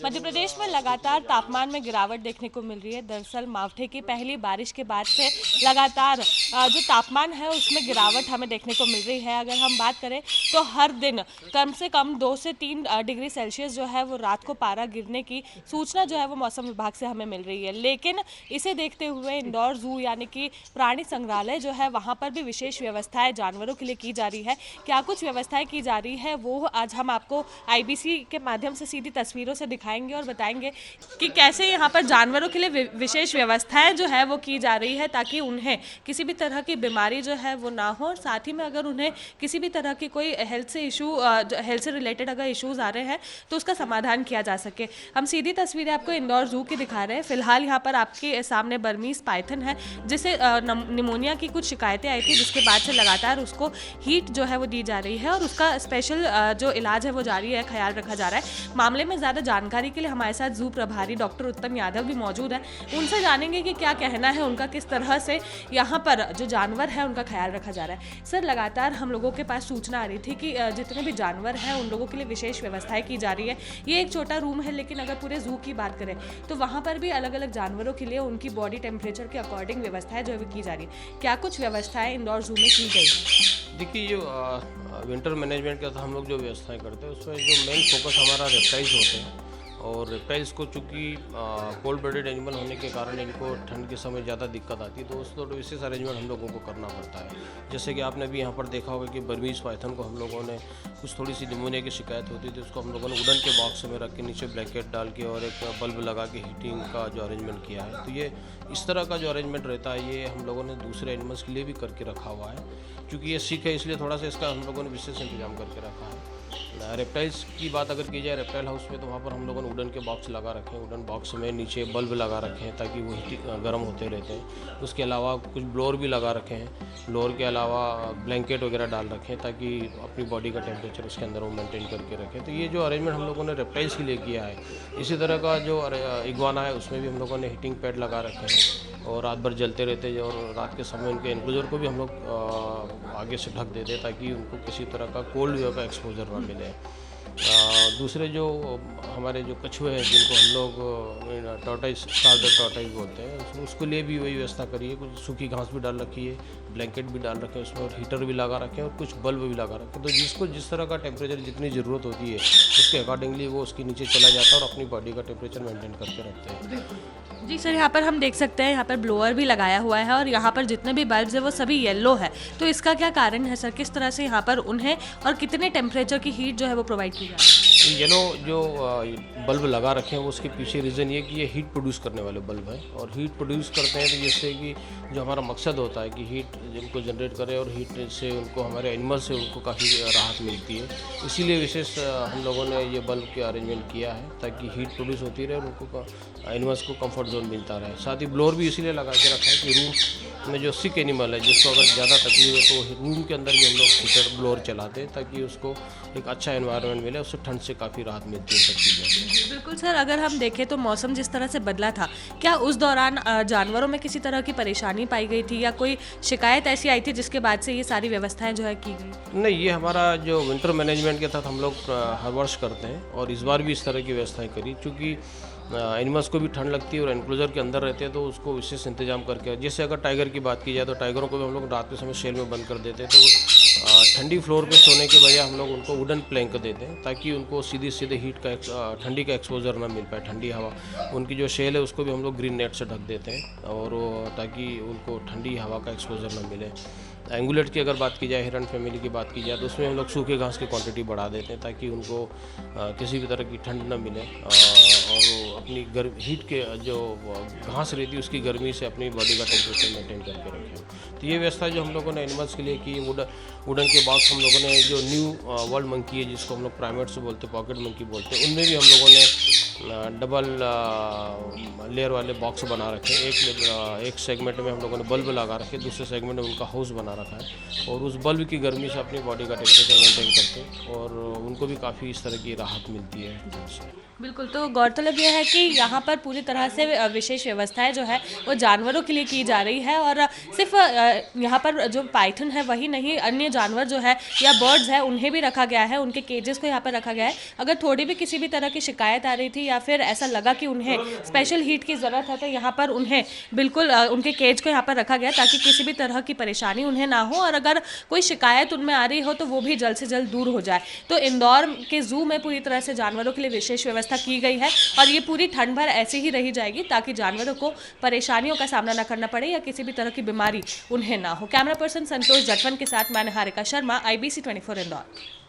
मध्य प्रदेश में लगातार तापमान में गिरावट देखने को मिल रही है। दरअसल मावठे की पहली बारिश के बाद से लगातार जो तापमान है उसमें गिरावट हमें देखने को मिल रही है। अगर हम बात करें तो हर दिन कम से कम 2 से 3 डिग्री सेल्सियस जो है वो रात को पारा गिरने की सूचना जो है वो मौसम विभाग से हमें मिल रही है। लेकिन इसे देखते हुए इंदौर जू यानी कि प्राणी संग्रहालय जो है वहाँ पर भी विशेष व्यवस्थाएं जानवरों के लिए की जा रही है। क्या कुछ व्यवस्थाएं की जा रही है वो आज हम आपको आईबीसी के माध्यम से सीधी तस्वीरों से दिखाएंगे और बताएंगे कि कैसे यहाँ पर जानवरों के लिए विशेष व्यवस्थाएं जो है वो की जा रही है ताकि उन्हें किसी भी तरह की बीमारी जो है वो ना हो। और साथ ही में अगर उन्हें किसी भी तरह की कोई हेल्थ से रिलेटेड अगर इश्यूज आ रहे हैं तो उसका समाधान किया जा सके। हम सीधी तस्वीरें आपको इंदौर जू की दिखा रहे हैं। फिलहाल यहाँ पर आपके सामने बर्मीज पाइथन है जिसे निमोनिया की कुछ शिकायतें आई थी, जिसके बाद से लगातार उसको हीट जो है वो दी जा रही है और उसका स्पेशल जो इलाज है वो जारी है, ख्याल रखा जा रहा है। मामले में ज़्यादा जानकारी के लिए हमारे साथ जू प्रभारी डॉक्टर उत्तम यादव भी मौजूद है। उनसे जानेंगे कि क्या कहना है उनका, किस तरह से यहाँ पर जो जानवर है उनका ख्याल रखा जा रहा है। सर, लगातार हम लोगों के पास सूचना आ रही थी कि जितने भी जानवर हैं उन लोगों के लिए विशेष व्यवस्थाएं की जा रही है। ये एक छोटा रूम है, लेकिन अगर पूरे जू की बात करें तो वहाँ पर भी अलग अलग जानवरों के लिए उनकी बॉडी टेम्परेचर के अकॉर्डिंग व्यवस्थाएं जो है वो की जा रही है। क्या कुछ व्यवस्थाएं इंदौर जू में की गई? देखिए, जो विंटर मैनेजमेंट का हम लोग जो व्यवस्थाएं करते हैं उसमें जो मेन फोकस हमारा रेप्टाइल्स होते हैं। और रेप्टाइल्स को चूँकि कोल्ड ब्लडेड एनिमल होने के कारण इनको ठंड के समय ज़्यादा दिक्कत आती है, तो उस तो विशेष अरेंजमेंट हम लोगों को करना पड़ता है। जैसे कि आपने भी यहाँ पर देखा होगा कि बर्मीज पाइथन को हम लोगों ने कुछ थोड़ी सी निमोनिया की शिकायत होती थी, उसको हम लोगों ने वुडन के बॉक्स में रख के नीचे ब्लैंकेट डाल के और एक बल्ब लगा के हीटिंग का जो अरेंजमेंट किया है। तो ये इस तरह का जो अरेंजमेंट रहता है ये हम लोगों ने दूसरे एनिमल्स के लिए भी करके रखा हुआ है। क्योंकि ये सिक है इसलिए थोड़ा सा इसका हम लोगों ने विशेष इंतजाम करके रखा है। रेप्टाइल्स की बात अगर की जाए रेप्टाइल हाउस में, तो वहाँ पर हम लोगों ने वुडन के बॉक्स लगा रखे हैं। वुडन बॉक्स में नीचे बल्ब लगा रखे हैं ताकि वो गर्म होते रहते हैं। उसके अलावा कुछ ब्लोअर भी लगा रखे हैं। ब्लोअर के अलावा ब्लैंकेट वगैरह डाल रखे हैं ताकि अपनी बॉडी का टेम्परेचर उसके अंदर वो मेंटेन करके रखें। तो ये जो अरेंजमेंट हम लोगों ने रेप्टाइल्स के लिए किया है, इसी तरह का जो इग्वाना है उसमें भी हम लोगों ने हीटिंग पैड लगा रखे हैं और रात भर जलते रहते हैं। और रात के समय उनके एनक्लोजर को भी हम लोग आगे से ढक देते हैं ताकि उनको किसी तरह का कोल्ड वेव का एक्सपोजर ना मिले। दूसरे जो हमारे जो कछुए हैं जिनको हम लोग टॉर्टाइज स्टार्टर टॉर्टाइज बोलते हैं, उसके लिए भी वही व्यवस्था करी है। कुछ सूखी घास भी डाल रखी है, ब्लैंकेट भी डाल रखे हैं उसमें, और हीटर भी लगा रखे हैं और कुछ बल्ब भी लगा रखे हैं। तो जिसको जिस तरह का टेम्परेचर जितनी ज़रूरत होती है उसके अकॉर्डिंगली वो उसके नीचे चला जाता है और अपनी बॉडी का टेम्परेचर मेंटेन करके रखते हैं। जी सर, यहाँ पर हम देख सकते हैं यहाँ पर ब्लोअर भी लगाया हुआ है और यहाँ पर जितने भी बल्ब्स है वो सभी येलो है। तो इसका क्या कारण है सर? किस तरह से यहाँ पर उन्हें और कितने टेम्परेचर की हीट जो है वो प्रोवाइड की जाए? येलो जो बल्ब लगा रखे हैं वो उसके पीछे रीज़न ये कि ये हीट प्रोड्यूस करने वाले बल्ब हैं। और हीट प्रोड्यूस करते हैं तो जैसे कि जो हमारा मकसद होता है कि हीट जिनको जनरेट करे और हीट से उनको हमारे एनिमल से उनको काफ़ी राहत मिलती है। इसीलिए विशेष हम लोगों ने ये बल्ब के अरेंजमेंट किया है ताकि हीट प्रोड्यूस होती रहे और उनको एनिमल्स को कंफर्ट जोन मिलता रहे। साथ ही ब्लोअर भी इसीलिए लगा के रखा है कि रूम में जो सिक एनिमल है जिसको अगर ज़्यादा तकलीफ है तो रूम के अंदर भी हम लोग हीटर ब्लोअर चलाते हैं ताकि उसको एक अच्छा एनवायरनमेंट मिले, उससे ठंड से काफ़ी राहत मिलती है सब चीज़ें। बिल्कुल सर, अगर हम देखें तो मौसम जिस तरह से बदला था, क्या उस दौरान जानवरों में किसी तरह की परेशानी पाई गई थी या कोई शिकायत ऐसी आई थी जिसके बाद से ये सारी व्यवस्थाएं जो है की गई? नहीं, ये हमारा जो विंटर मैनेजमेंट के तहत हम लोग हर वर्ष करते हैं और इस बार भी इस तरह की व्यवस्थाएं करी। चूँकि एनिमल्स को भी ठंड लगती है और एनक्लोजर के अंदर रहते हैं तो उसको विशेष इंतजाम करके, जैसे अगर टाइगर की बात की जाए तो टाइगरों को भी हम लोग रात के समय शेल में बंद कर देते हैं। तो ठंडी फ्लोर पे सोने के बजाय हम लोग उनको वुडन प्लैंक देते हैं ताकि उनको सीधे सीधे हीट का ठंडी का एक्सपोजर ना मिल पाए, ठंडी हवा। उनकी जो शेल है उसको भी हम लोग ग्रीन नेट से ढक देते हैं और ताकि उनको ठंडी हवा का एक्सपोजर ना मिले। एंगुलेट की अगर बात की जाए, हिरन फैमिली की बात की जाए तो उसमें हम लोग सूखे घास की क्वांटिटी बढ़ा देते हैं ताकि उनको किसी भी तरह की ठंड न मिले और अपनी हीट के जो घास रहती है उसकी गर्मी से अपनी बॉडी का टेम्परेचर मेंटेन करके रखें। तो ये व्यवस्था जो हम लोगों ने एनिमल्स के लिए की, वुडन के बॉक्स हम लोगों ने जो न्यू वर्ल्ड मंकी है जिसको हम लोग प्राइमेट्स बोलते हैं, पॉकेट मंकी बोलते हैं, उनमें भी हम लोगों ने डबल लेयर वाले बॉक्स बना रखे हैं। एक सेगमेंट में हम लोगों ने बल्ब लगा रखे, दूसरे सेगमेंट में उनका हाउस बना रखा है और उस बल्ब की गर्मी से अपनी बॉडी का टेम्परेचर मेंटेन करते हैं और उनको भी काफ़ी इस तरह की राहत मिलती है। बिल्कुल, तो गौरतलब यह है कि यहाँ पर पूरी तरह से विशेष व्यवस्थाएँ जो है वो जानवरों के लिए की जा रही है और सिर्फ़ यहाँ पर जो पाइथन है वही नहीं, अन्य जानवर जो है या बर्ड्स है उन्हें भी रखा गया है, उनके केजेस को यहाँ पर रखा गया है। अगर थोड़ी भी किसी भी तरह की शिकायत आ रही थी या फिर ऐसा लगा कि उन्हें स्पेशल हीट की ज़रूरत है तो यहाँ पर उन्हें बिल्कुल उनके केज को यहाँ पर रखा गया ताकि किसी भी तरह की परेशानी उन्हें ना हो और अगर कोई शिकायत उनमें आ रही हो तो वो भी जल्द से जल्द दूर हो जाए। तो इंदौर के ज़ू में पूरी तरह से जानवरों के लिए विशेष व्यवस्था की गई है और ये पूरी ठंड भर ऐसे ही रही जाएगी ताकि जानवरों को परेशानियों का सामना न करना पड़े या किसी भी तरह की बीमारी उन्हें ना हो। कैमरा पर्सन संतोष जटवन के साथ मैं निहारिका शर्मा, IBC 24 इंदौर।